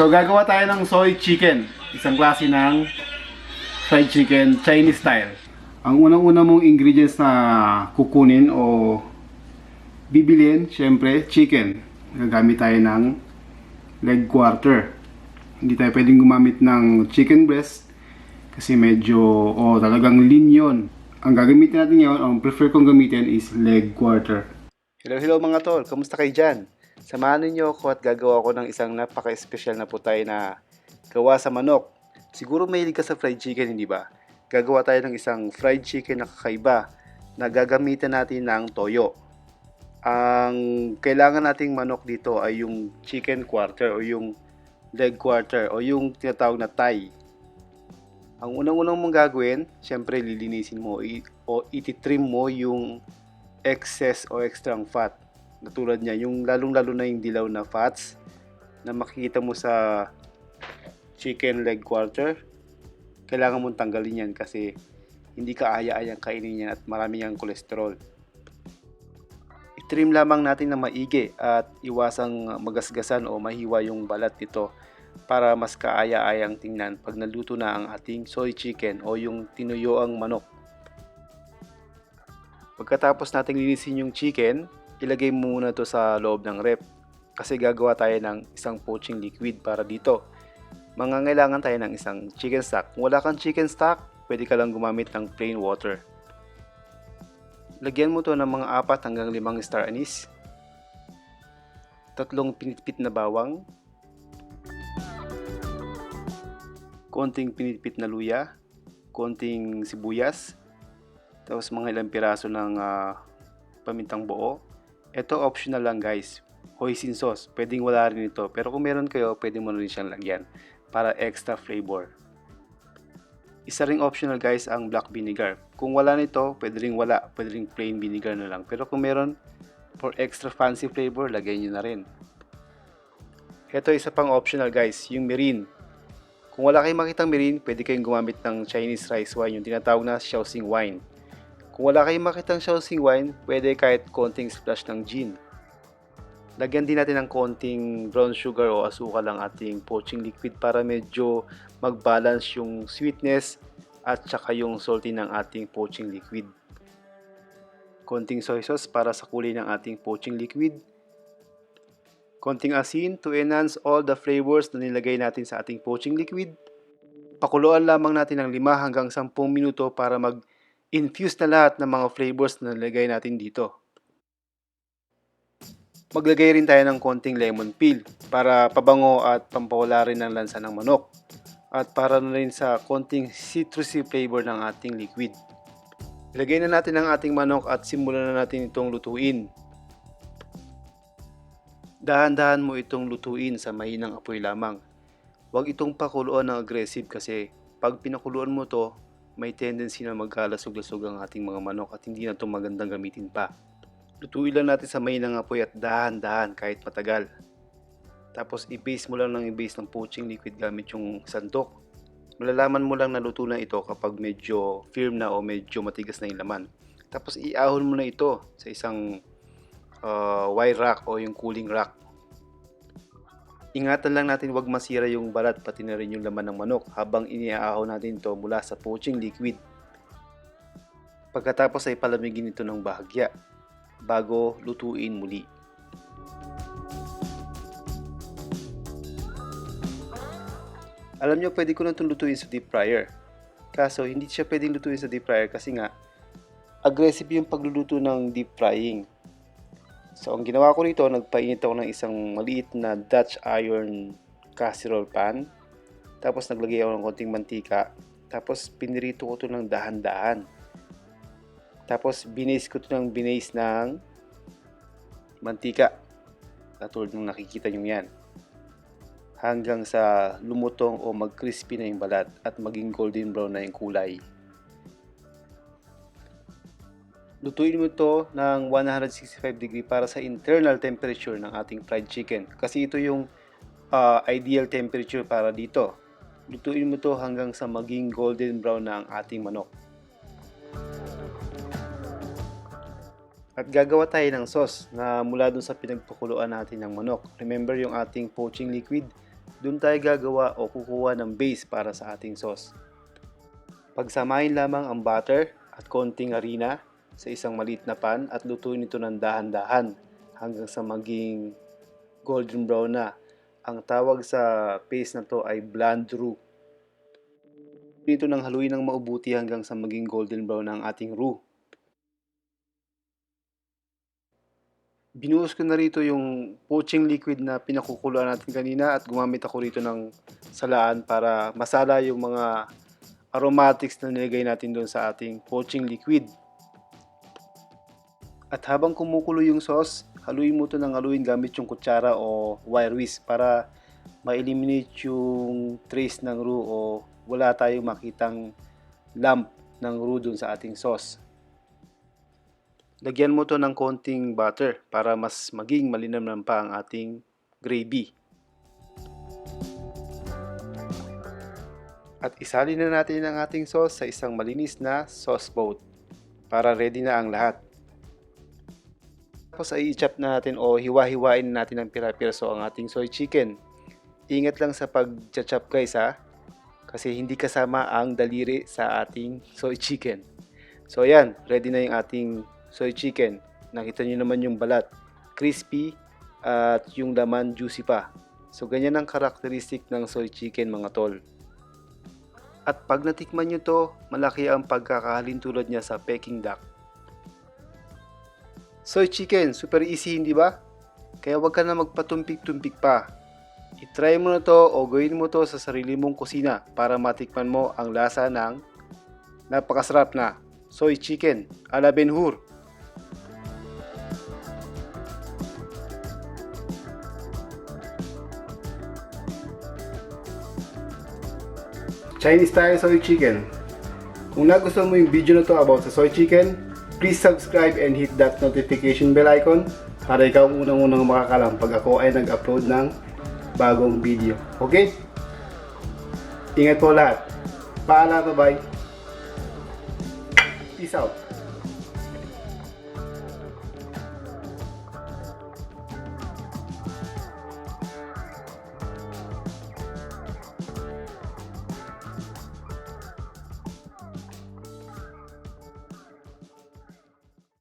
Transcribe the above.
So gagawa tayo ng soy chicken, isang klase ng fried chicken Chinese style. Ang unang-una mong ingredients na kukunin o bibilin, syempre chicken. Gagamit tayo ng leg quarter. Hindi tayo pwedeng gumamit ng chicken breast kasi medyo talagang lean yun. Ang gagamitin natin ngayon, ang prefer kong gamitin is leg quarter. Hello mga tol, kamusta kayo dyan? Samahan niyo ako at gagawa ko ng isang napaka-espesyal na putay na gawa sa manok. Siguro mahilig ka sa fried chicken, hindi ba? Gagawa tayo ng isang fried chicken na kakaiba na gagamitan natin ng toyo. Ang kailangan nating manok dito ay yung chicken quarter o yung leg quarter o yung tinatawag na thigh. Ang unang-unang mong gagawin, syempre lilinisin mo o ititrim mo yung excess o extra fat. Tulad niya, yung lalong-lalo na yung dilaw na fats na makikita mo sa chicken leg quarter, kailangan mong tanggalin yan kasi hindi ka aya-ayang kainin yan at marami yang kolesterol. I-trim lamang natin na maigi at iwasang magasgasan o mahiwa yung balat nito para mas kaaya-ayang tingnan pag naluto na ang ating soy chicken o yung tinuyoang manok. Pagkatapos nating linisin yung chicken, ilagay muna to sa loob ng ref kasi gagawa tayo ng isang poaching liquid para dito. Mangangailangan tayo ng isang chicken stock. Kung wala kang chicken stock, pwede ka lang gumamit ng plain water. Lagyan mo to ng mga 4 hanggang 5 star anise, 3 pinitpit na bawang, konting pinitpit na luya, konting sibuyas, tapos mga ilang piraso ng pamintang buo. Ito optional lang guys, hoisin sauce, pwedeng wala rin ito, pero kung meron kayo, pwede mo rin siyang lagyan para extra flavor. Isa ring optional guys ang black vinegar. Kung wala nito, pwede ring wala, pwede ring plain vinegar na lang. Pero kung meron, for extra fancy flavor, lagay nyo na rin. Ito isa pang optional guys, yung mirin. Kung wala kayong makitang mirin, pwede kayong gumamit ng Chinese rice wine, yung tinatawag na shaoxing wine. Kung wala kayong makitang shaoxing wine, pwede kahit konting splash ng gin. Lagyan din natin ng konting brown sugar o asukal ang ating poaching liquid para medyo mag-balance yung sweetness at saka yung salty ng ating poaching liquid. Konting soy sauce para sa kulay ng ating poaching liquid. Konting asin to enhance all the flavors na nilagay natin sa ating poaching liquid. Pakuluan lamang natin ng 5 hanggang 10 minuto para mag-infuse na lahat ng mga flavors na nilagay natin dito. Maglagay rin tayo ng konting lemon peel para pabango at pampawala rin ng lansa ng manok at para na rin sa konting citrusy flavor ng ating liquid. Ilagay na natin ang ating manok at simulan na natin itong lutuin. Dahan-dahan mo itong lutuin sa mahinang apoy lamang. Huwag itong pakuluan ng aggressive kasi pag pinakuluan mo to, may tendency na magkalasog-lasog ang ating mga manok at hindi na ito magandang gamitin pa. Lutuin lang natin sa mahinang apoy at dahan-dahan kahit matagal. Tapos i-base mo lang ng i-base ng poaching liquid gamit yung sandok. Malalaman mo lang na luto na ito kapag medyo firm na o medyo matigas na yung laman. Tapos iahon mo na ito sa isang wire rack o yung cooling rack. Ingatan lang natin huwag masira yung balat pati na rin yung laman ng manok habang iniaahaw natin ito mula sa poaching liquid. Pagkatapos ay palamigin ito ng bahagya bago lutuin muli. Alam nyo, pwede ko na itong lutuin sa deep fryer. Kaso hindi siya pwedeng lutuin sa deep fryer kasi nga aggressive yung pagluluto ng deep frying. So ang ginawa ko nito, nagpainit ako ng isang maliit na Dutch iron casserole pan. Tapos naglagay ako ng konting mantika. Tapos pinirito ko ito ng dahan-dahan. Tapos binaste ko ito ng binaste ng mantika. Katulad ng nakikita nyo yan. Hanggang sa lumutong o mag-crispy na yung balat at maging golden brown na yung kulay. Lutuin mo ito ng 165 degree para sa internal temperature ng ating fried chicken. Kasi ito yung ideal temperature para dito. Lutuin mo ito hanggang sa maging golden brown na ang ating manok. At gagawa tayo ng sauce na mula dun sa pinagpakuluan natin ng manok. Remember yung ating poaching liquid? Doon tayo gagawa o kukuha ng base para sa ating sauce. Pagsamahin lamang ang butter at konting harina sa isang maliit na pan at lutuin ito ng dahan-dahan hanggang sa maging golden brown na. Ang tawag sa paste na to ay bland roux. Dito nang haluin ng maubuti hanggang sa maging golden brown ang ating roux. Binuhos ko na rito yung poaching liquid na pinakukuluan natin kanina at gumamit ako rito ng salaan para masala yung mga aromatics na nilagay natin doon sa ating poaching liquid. At habang kumukulo yung sauce, haluin mo ito ng haluin gamit yung kutsara o wire whisk para ma-eliminate yung trace ng roux o wala tayong makitang lump ng roux dun sa ating sauce. Lagyan mo ito ng konting butter para mas maging malinamnam pa ang ating gravy. At isalin na natin ang ating sauce sa isang malinis na sauce bowl para ready na ang lahat. Tapos ay i-chop na natin o hiwa-hiwain natin ng pira-piraso ang ating soy chicken. Ingat lang sa pag-chop guys ha, kasi hindi kasama ang daliri sa ating soy chicken. So yan, ready na yung ating soy chicken. Nakita nyo naman yung balat, crispy at yung laman juicy pa. So ganyan ang karakteristik ng soy chicken mga tol. At pag natikman nyo to, malaki ang pagkakahalin tulad niya sa Peking duck. Soy chicken, super easy hindi ba? Kaya wag ka na magpatumpik-tumpik pa. I-try mo na to o gawin mo to sa sarili mong kusina para matikman mo ang lasa ng napakasarap na soy chicken a la Ben-Hur. Chinese style soy chicken. Kung nagustuhan mo yung video na to about sa soy chicken, please subscribe and hit that notification bell icon para ikaw ang unang-unang makakalam pag ako ay nag-upload ng bagong video. Okay? Ingat po lahat. Paalam, bye-bye. Peace out.